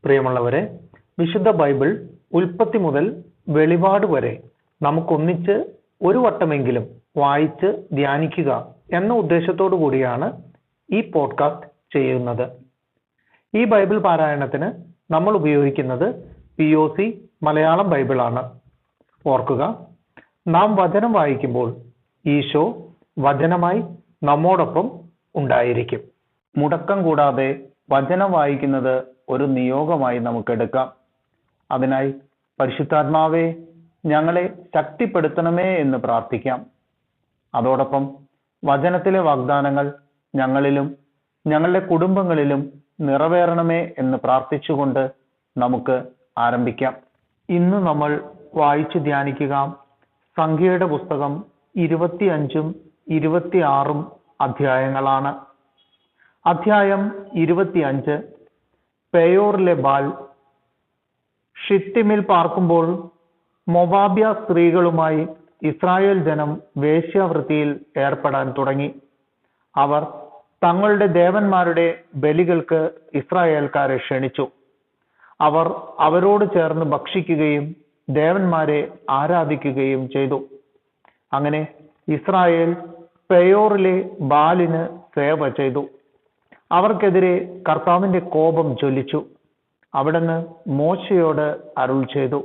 പ്രിയമുള്ളവരെ, വിശുദ്ധ ബൈബിൾ ഉൽപ്പത്തി മുതൽ വെളിപാട് വരെ നമുക്കൊന്നിച്ച് ഒരു വട്ടമെങ്കിലും വായിച്ച് ധ്യാനിക്കുക എന്ന ഉദ്ദേശത്തോടു കൂടിയാണ് ഈ പോഡ്കാസ്റ്റ് ചെയ്യുന്നത്. ഈ ബൈബിൾ പാരായണത്തിന് നമ്മൾ ഉപയോഗിക്കുന്നത് POC മലയാളം ബൈബിളാണ്. ഓർക്കുക, നാം വചനം വായിക്കുമ്പോൾ ഈശോ വചനമായി നമ്മോടൊപ്പം ഉണ്ടായിരിക്കും. മുടക്കം കൂടാതെ വചനം വായിക്കുന്നത് ഒരു നിയോഗമായി നമുക്കെടുക്കാം. അതിനായി പരിശുദ്ധാത്മാവേ, ഞങ്ങളെ ശക്തിപ്പെടുത്തണമേ എന്ന് പ്രാർത്ഥിക്കാം. അതോടൊപ്പം വചനത്തിലെ വാഗ്ദാനങ്ങൾ ഞങ്ങളിലും ഞങ്ങളുടെ കുടുംബങ്ങളിലും നിറവേറണമേ എന്ന് പ്രാർത്ഥിച്ചുകൊണ്ട് നമുക്ക് ആരംഭിക്കാം. ഇന്ന് നമ്മൾ വായിച്ചു ധ്യാനിക്കുക സംഖ്യയുടെ പുസ്തകം 25ഉം 26ഉം അധ്യായങ്ങളാണ്. അധ്യായം 25, പെയോറിലെ ബാൽ. ഷിത്തിമിൽ പാർക്കുമ്പോൾ മൊവാബ്യ സ്ത്രീകളുമായി ഇസ്രായേൽ ജനം വേശ്യാവൃത്തിയിൽ ഏർപ്പെടാൻ തുടങ്ങി. അവർ തങ്ങളുടെ ദേവന്മാരുടെ ബലികൾക്ക് ഇസ്രായേൽക്കാരെ ക്ഷണിച്ചു. അവർ അവരോട് ചേർന്ന് ഭക്ഷിക്കുകയും ദേവന്മാരെ ആരാധിക്കുകയും ചെയ്തു. അങ്ങനെ ഇസ്രായേൽ പെയോറിലെ ബാലിന് സേവ ചെയ്തു. അവർക്കെതിരെ കർത്താവിന്റെ കോപം ജ്വലിച്ചു. അവിടുന്ന് മോശയോട് അരുൾ ചെയ്തു,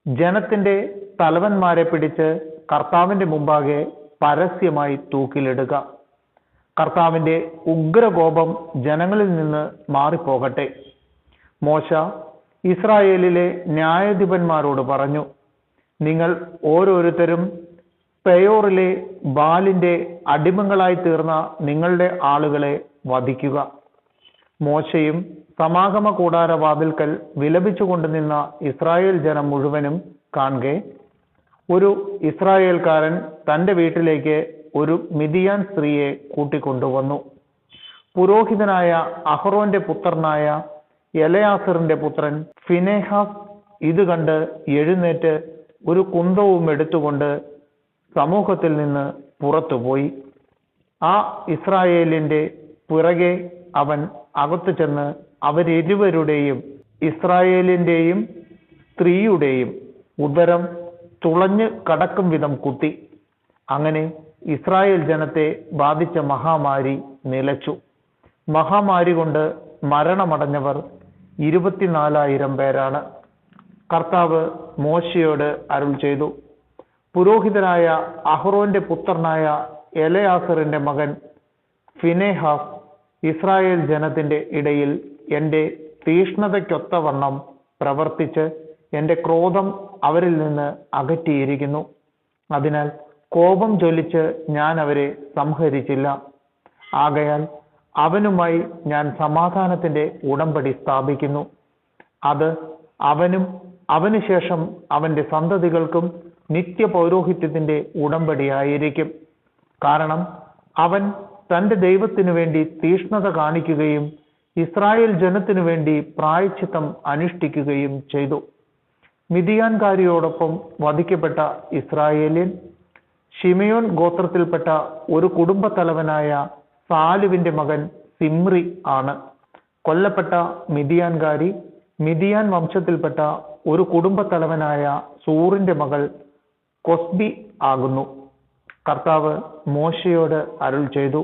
ജനത്തിന്റെ തലവന്മാരെ പിടിച്ച് കർത്താവിന്റെ മുമ്പാകെ പരസ്യമായി തൂക്കിലിടുക. കർത്താവിന്റെ ഉഗ്രകോപം ജനങ്ങളിൽ നിന്ന് മാറിപ്പോകട്ടെ. മോശ ഇസ്രായേലിലെ ന്യായാധിപന്മാരോട് പറഞ്ഞു, നിങ്ങൾ ഓരോരുത്തരും പെയോറിലെ ബാലിന്റെ അടിമകളായി തീർന്ന നിങ്ങളുടെ ആളുകളെ വധിക്കുക. മോശയും സമാഗമ കൂടാര വാതിൽക്കൽ വിലപിച്ചുകൊണ്ട് നിന്ന ഇസ്രായേൽ ജനം മുഴുവനും കാണെ, ഒരു ഇസ്രായേൽക്കാരൻ തന്റെ വീട്ടിലേക്ക് ഒരു മിദിയാൻ സ്ത്രീയെ കൂട്ടിക്കൊണ്ടുവന്നു. പുരോഹിതനായ അഹ്റോന്റെ പുത്രനായ എലയാസറിന്റെ പുത്രൻ ഫിനെഹാസ് ഇത് കണ്ട് എഴുന്നേറ്റ് ഒരു കുന്തവും എടുത്തുകൊണ്ട് സമൂഹത്തിൽ നിന്ന് പുറത്തുപോയി. ആ ഇസ്രായേലിന്റെ പിറകെ അവൻ അകത്തു ചെന്ന് അവരിരുവരുടെയും, ഇസ്രായേലിന്റെയും സ്ത്രീയുടെയും ഉദരം തുളഞ്ഞ് കടക്കും വിധം കുത്തി. അങ്ങനെ ഇസ്രായേൽ ജനത്തെ ബാധിച്ച മഹാമാരി നിലച്ചു. മഹാമാരി കൊണ്ട് മരണമടഞ്ഞവർ 24,000 പേരാണ്. കർത്താവ് മോശയോട് അരുൾ ചെയ്തു, പുരോഹിതനായ അഹ്റോന്റെ പുത്രനായ എലയാസറിന്റെ മകൻ ഫിനെഹാസ് ഇസ്രായേൽ ജനത്തിന്റെ ഇടയിൽ എന്റെ തീഷ്ണതയ്ക്കൊത്തവണ്ണം പ്രവർത്തിച്ച് എന്റെ ക്രോധം അവരിൽ നിന്ന് അകറ്റിയിരിക്കുന്നു. അതിനാൽ കോപം ജ്വലിച്ച് ഞാൻ അവരെ സംഹരിച്ചില്ല. ആകയാൽ അവനുമായി ഞാൻ സമാധാനത്തിന്റെ ഉടമ്പടി സ്ഥാപിക്കുന്നു. അത് അവനും അവനുശേഷം അവന്റെ സന്തതികൾക്കും നിത്യ പൗരോഹിത്യത്തിന്റെ ഉടമ്പടിയായിരിക്കും. കാരണം അവൻ തന്റെ ദൈവത്തിനു വേണ്ടി തീഷ്ണത കാണിക്കുകയും ഇസ്രായേൽ ജനത്തിനു വേണ്ടി പ്രായശ്ചിത്തം അനുഷ്ഠിക്കുകയും ചെയ്തു. മിദിയാൻകാരിയോടൊപ്പം വധിക്കപ്പെട്ട ഇസ്രായേലിൽ ശിമയോൻ ഗോത്രത്തിൽപ്പെട്ട ഒരു കുടുംബത്തലവനായ സാലുവിന്റെ മകൻ സിമ്രി ആണ്. കൊല്ലപ്പെട്ട മിദിയാൻകാരി മിദിയാൻ വംശത്തിൽപ്പെട്ട ഒരു കുടുംബത്തലവനായ സൂറിന്റെ മകൾ കൊസ്ബി ആകുന്നു. കർത്താവ് മോശയോട് അരുൾ ചെയ്തു,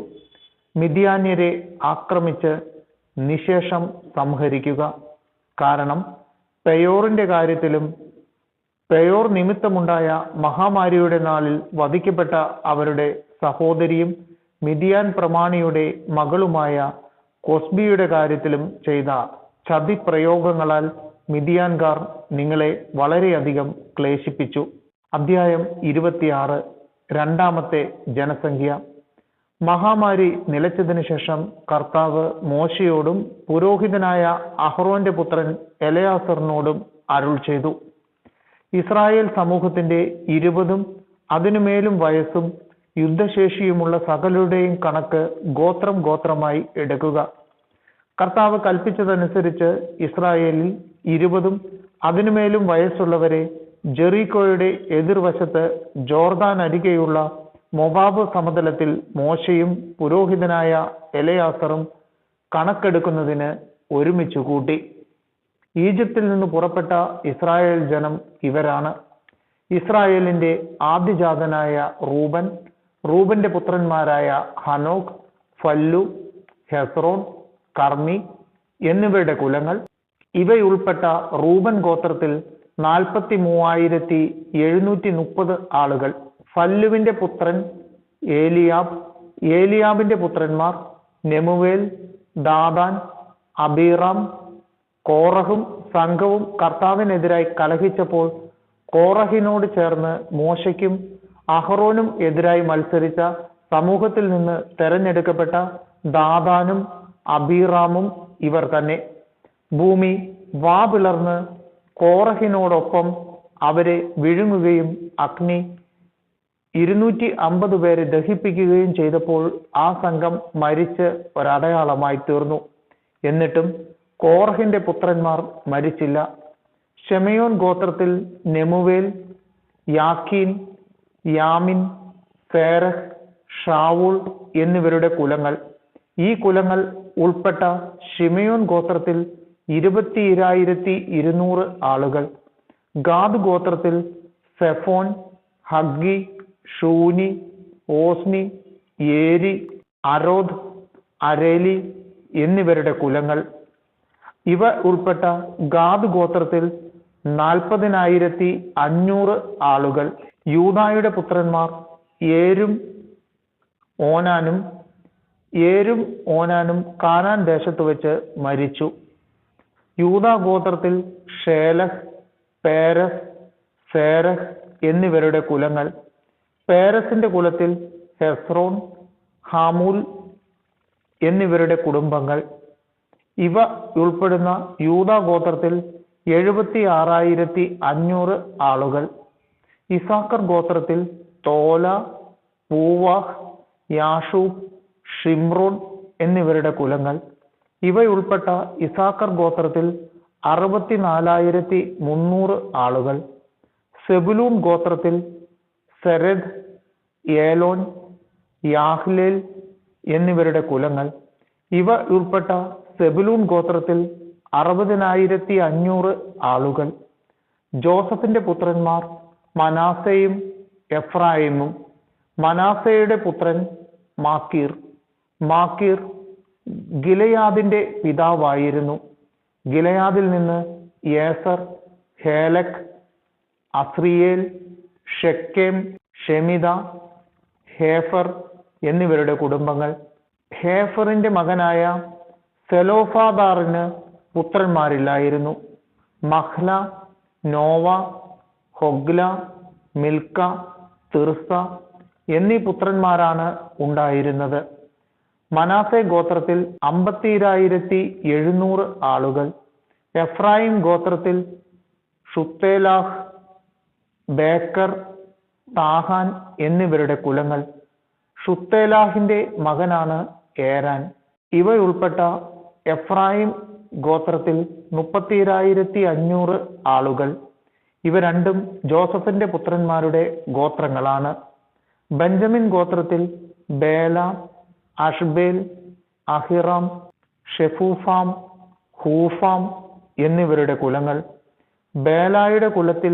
മിദ്യാന്യരെ ആക്രമിച്ച് നിശേഷം സംഹരിക്കുക. കാരണം പെയോറിന്റെ കാര്യത്തിലും പെയോർ നിമിത്തമുണ്ടായ മഹാമാരിയുടെ നാളിൽ വധിക്കപ്പെട്ട അവരുടെ സഹോദരിയും മിദ്യാൻ പ്രമാണിയുടെ മകളുമായ കൊസ്ബിയുടെ കാര്യത്തിലും ചെയ്ത ചതിപ്രയോഗങ്ങളാൽ മിദ്യാൻകാർ നിങ്ങളെ വളരെയധികം ക്ലേശിപ്പിച്ചു. അധ്യായം 26, രണ്ടാമത്തെ ജനസംഖ്യ. മഹാമാരി നിലച്ചതിനു ശേഷം കർത്താവ് മോശയോടും പുരോഹിതനായ അഹ്റോന്റെ പുത്രൻ എലയാസറിനോടും അരുൾ ചെയ്തു, ഇസ്രായേൽ സമൂഹത്തിന്റെ 20ഉം അതിനുമേലും വയസ്സും യുദ്ധശേഷിയുമുള്ള സകലരുടെയും കണക്ക് ഗോത്രം ഗോത്രമായി എടുക്കുക. കർത്താവ് കൽപ്പിച്ചതനുസരിച്ച് ഇസ്രായേലിൽ 20ഉം അതിനുമേലും വയസ്സുള്ളവരെ ജെറീക്കോയുടെ എതിർവശത്ത് ജോർദാൻ അരികെയുള്ള മൊവാബ് സമതലത്തിൽ മോശയും പുരോഹിതനായ എലയാസറും കണക്കെടുക്കുന്നതിന് ഒരുമിച്ച് കൂട്ടി. ഈജിപ്തിൽ നിന്ന് പുറപ്പെട്ട ഇസ്രായേൽ ജനം ഇവരാണ്. ഇസ്രായേലിന്റെ ആദ്യജാതനായ റൂബൻ, റൂബന്റെ പുത്രന്മാരായ ഹനോക്ക്, ഫല്ലു, ഹെസ്രോൻ, കർമ്മി എന്നിവരുടെ കുലങ്ങൾ. ഇവയുൾപ്പെട്ട റൂബൻ ഗോത്രത്തിൽ 43,730 ആളുകൾ. ഫല്ലുവിന്റെ പുത്രൻ ഏലിയാബ്, ഏലിയാബിന്റെ പുത്രന്മാർ നെമുവേൽ, ദാദാൻ, അബീറാം. കോറഹും സംഘവും കർത്താവിനെതിരായി കലഹിച്ചപ്പോൾ കോറഹിനോട് ചേർന്ന് മോശയ്ക്കും അഹ്റോനും എതിരായി മത്സരിച്ച സമൂഹത്തിൽ നിന്ന് തെരഞ്ഞെടുക്കപ്പെട്ട ദാദാനും അബീറാമും ഇവർ തന്നെ. ഭൂമി വാപിളർന്ന് കോറഹിനോടൊപ്പം അവരെ വിഴുങ്ങുകയും അഗ്നി 250 പേരെ ദഹിപ്പിക്കുകയും ചെയ്തപ്പോൾ ആ സംഘം മരിച്ച് ഒരടയാളമായി തീർന്നു. എന്നിട്ടും കോറഹിന്റെ പുത്രന്മാർ മരിച്ചില്ല. ശെമയോൻ ഗോത്രത്തിൽ നെമുവേൽ, യാക്കീൻ, യാമിൻ, സേരഹ്, ഷാവൂൾ എന്നിവരുടെ കുലങ്ങൾ. ഈ കുലങ്ങൾ ഉൾപ്പെട്ട ശിമയോൻ ഗോത്രത്തിൽ 22,200 ആളുകൾ. ഗാദ് ഗോത്രത്തിൽ സെഫോൻ, ഹഗ്ഗി, ഷൂനി, ഓസ്നി, ഏരി, അരോദ്, അരേലി എന്നിവരുടെ കുലങ്ങൾ. ഇവ ഉൾപ്പെട്ട ഗാദ് ഗോത്രത്തിൽ 40,500 ആളുകൾ. യൂദായുടെ പുത്രന്മാർ ഏരും ഓനാനും. ഏരും ഓനാനും കാനാൻ ദേശത്ത് വെച്ച് മരിച്ചു. യൂദാ ഗോത്രത്തിൽ ഷേലഹ്, പേരസ്, സേരഹ് എന്നിവരുടെ കുലങ്ങൾ. പേരസിന്റെ കുലത്തിൽ ഹെസ്രോൻ, ഹാമൂൽ എന്നിവരുടെ കുടുംബങ്ങൾ. ഇവ ഉൾപ്പെടുന്ന യൂദാ ഗോത്രത്തിൽ 76,500 ആളുകൾ. ഇസാക്കർ ഗോത്രത്തിൽ തോല, പൂവാഹ്, യാഷൂബ്, ഷിമ്രോൻ എന്നിവരുടെ കുലങ്ങൾ. ഇവയുൾപ്പെട്ട ഇസാക്കർ ഗോത്രത്തിൽ 64,300 ആളുകൾ. സെബുലൂൺ ഗോത്രത്തിൽ സെരദ്, ഏലോൻ, യാഹ്ലേൽ എന്നിവരുടെ കുലങ്ങൾ. ഇവ ഉൾപ്പെട്ട സെബുലൂൺ ഗോത്രത്തിൽ 60,500 ആളുകൾ. ജോസഫിന്റെ പുത്രന്മാർ മനാസയും എഫ്രായിമും. മനാസയുടെ പുത്രൻ മാക്കീർ. മാക്കീർ ഗിലയാദിന്റെ പിതാവായിരുന്നു. ഗിലയാദിൽ നിന്ന് യേസർ, ഹേലക്, അസ്രിയേൽ, ഷെക്കേം, ഷെമിദ, ഹേഫർ എന്നിവരുടെ കുടുംബങ്ങൾ. ഹേഫറിന്റെ മകനായ സെലോഫാദാറിന് പുത്രന്മാരില്ലായിരുന്നു. Mahlah, Nova, Hoglah, Milkha, Tirzah എന്നീ പുത്രന്മാരാണ് ഉണ്ടായിരുന്നത്. മനാസെ ഗോത്രത്തിൽ 52,700 ആളുകൾ. എഫ്രായിം ഗോത്രത്തിൽ ഷുത്തേലാഹ്, ബേക്കർ, താഹാൻ എന്നിവരുടെ കുലങ്ങൾ. ഷുത്തേലാഹിന്റെ മകനാണ് ഏരാൻ. ഇവയുൾപ്പെട്ട എഫ്രായിം ഗോത്രത്തിൽ 32,500 ആളുകൾ. ഇവ രണ്ടും ജോസഫിന്റെ പുത്രന്മാരുടെ ഗോത്രങ്ങളാണ്. ബെഞ്ചമിൻ ഗോത്രത്തിൽ ബേല, അഷ്ബേൽ, അഹിറാം, ഷെഫൂഫാം, ഹൂഫാം എന്നിവരുടെ കുലങ്ങൾ. ബേലായുടെ കുലത്തിൽ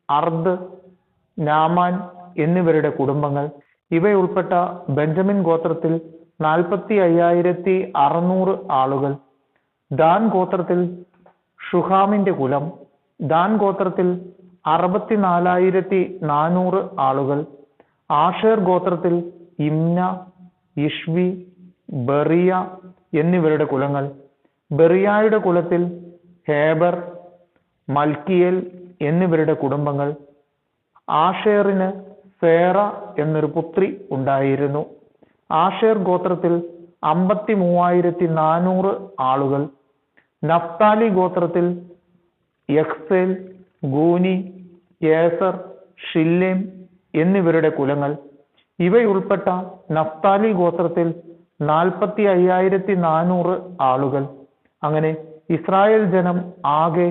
അർദ്, നാമാൻ എന്നിവരുടെ കുടുംബങ്ങൾ. ഇവയുൾപ്പെട്ട ബെഞ്ചമിൻ ഗോത്രത്തിൽ 45,600 ആളുകൾ. ദാൻ ഗോത്രത്തിൽ ഷുഹാമിന്റെ കുലം. ദാൻ ഗോത്രത്തിൽ 64,400 ആളുകൾ. ആഷേർ ഗോത്രത്തിൽ ഇമ്ന, ഇഷ്വി, ബെറിയ എന്നിവരുടെ കുലങ്ങൾ. ബെറിയായുടെ കുലത്തിൽ ഹേബർ, മൽക്കിയേൽ എന്നിവരുടെ കുടുംബങ്ങൾ. ആഷേറിന് സേറ എന്നൊരു പുത്രി ഉണ്ടായിരുന്നു. ആഷേർ ഗോത്രത്തിൽ 53,400 ആളുകൾ. നഫ്താലി ഗോത്രത്തിൽ യഹ്സേൽ, ഗൂനി, യേസർ, ഷില്ലേം എന്നിവരുടെ കുലങ്ങൾ. ഇവയുൾപ്പെട്ട നഫ്താലി ഗോത്രത്തിൽ 45,400 ആളുകൾ. അങ്ങനെ ഇസ്രായേൽ ജനം ആകെ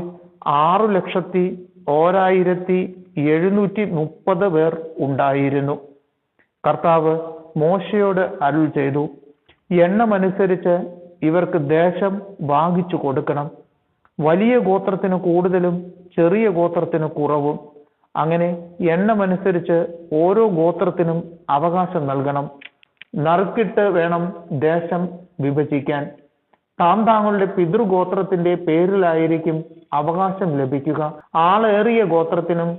6,01,730 പേർ ഉണ്ടായിരുന്നു. കർത്താവ് മോശയോട് അരുൾ ചെയ്തു, എണ്ണമനുസരിച്ച് ഇവർക്ക് ദേശം ഭാഗിച്ചു കൊടുക്കണം. വലിയ ഗോത്രത്തിന് കൂടുതലും ചെറിയ ഗോത്രത്തിന് കുറവും. അങ്ങനെ എണ്ണമനുസരിച്ച് ഓരോ ഗോത്രത്തിനും അവകാശം നൽകണം. നറുക്കിട്ട് വേണം ദേശം വിഭജിക്കാൻ. താങ്കളുടെ പിതൃഗോത്രത്തിന്റെ പേരിലായിരിക്കും അവകാശം ലഭിക്കുക. ആളേറിയ ഗോത്രത്തിനും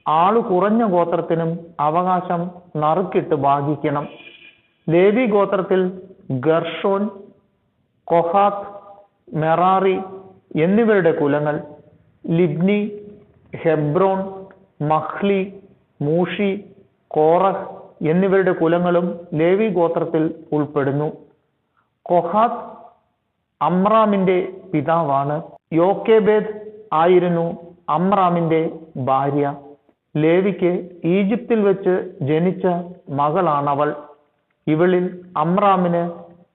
ആള് കുറഞ്ഞ ഗോത്രത്തിനും അവകാശം നറുക്കിട്ട് ഭാഗിക്കണം. ലേവി ഗോത്രത്തിൽ ഗർഷോൻ, കൊഹാത്ത്, മെറാറി എന്നിവരുടെ കുലങ്ങൾ, ലിബ്നി, ഹെബ്രോൺ, മഹ്ലി, മൂഷി, കോറഹ് എന്നിവരുടെ കുലങ്ങളും ലേവി ഗോത്രത്തിൽ ഉൾപ്പെടുന്നു. കൊഹാത്ത് അമ്രാമിന്റെ പിതാവാണ്. യോക്കേബേദ് ആയിരുന്നു അമ്രാമിന്റെ ഭാര്യ. ലേവിക്ക് ഈജിപ്തിൽ വെച്ച് ജനിച്ച മകളാണവൾ. ഇവളിൽ അമ്രാമിന്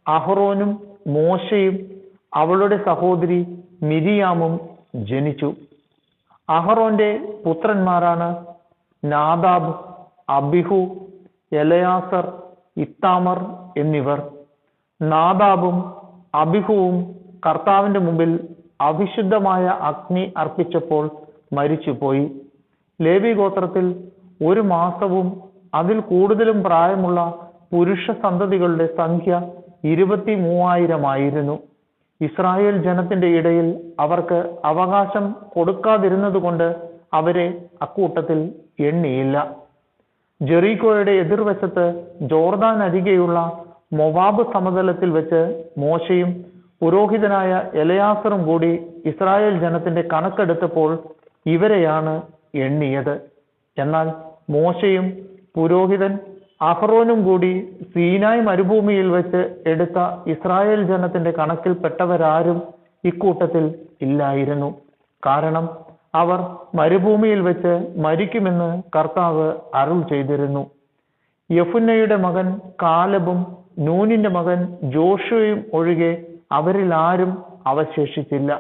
അഹ്റോനും മോശയും അവളുടെ സഹോദരി മിരിയാമും ജനിച്ചു. അഹ്റോന്റെ പുത്രന്മാരാണ് നാദാബ്, അബിഹു, എലയാസർ, ഇത്താമർ എന്നിവർ. നാദാബും അബിഹുവും കർത്താവിന്റെ മുമ്പിൽ അവിശുദ്ധമായ അഗ്നി അർപ്പിച്ചപ്പോൾ മരിച്ചുപോയി. ലേവി ഗോത്രത്തിൽ 1 മാസവും അതിൽ കൂടുതലും പ്രായമുള്ള പുരുഷ സന്തതികളുടെ സംഖ്യ 23,000 ആയിരുന്നു. ഇസ്രായേൽ ജനത്തിന്റെ ഇടയിൽ അവർക്ക് അവകാശം കൊടുക്കാതിരുന്നതുകൊണ്ട് അവരെ അക്കൂട്ടത്തിൽ എണ്ണിയില്ല. ജെറീക്കോയുടെ എതിർവശത്ത് ജോർദാൻ അരികെയുള്ള മൊവാബ് സമതലത്തിൽ വെച്ച് മോശയും പുരോഹിതനായ എലയാസറും കൂടി ഇസ്രായേൽ ജനത്തിന്റെ കണക്കെടുത്തപ്പോൾ ഇവരെയാണ് എണ്ണിയത്. എന്നാൽ മോശയും പുരോഹിതൻ അഹ്റോനും കൂടി സീനായ് മരുഭൂമിയിൽ വെച്ച് എടുത്ത ഇസ്രായേൽ ജനത്തിന്റെ കണക്കിൽപ്പെട്ടവരാരും ഇക്കൂട്ടത്തിൽ ഇല്ലായിരുന്നു. കാരണം അവർ മരുഭൂമിയിൽ വെച്ച് മരിക്കുമെന്ന് കർത്താവ് അരുൾ ചെയ്തിരുന്നു. യെഫുന്നയുടെ മകൻ കാലബും നൂനിന്റെ മകൻ ജോഷുവയും ഒഴികെ അവരിൽ ആരും അവശേഷിച്ചില്ല.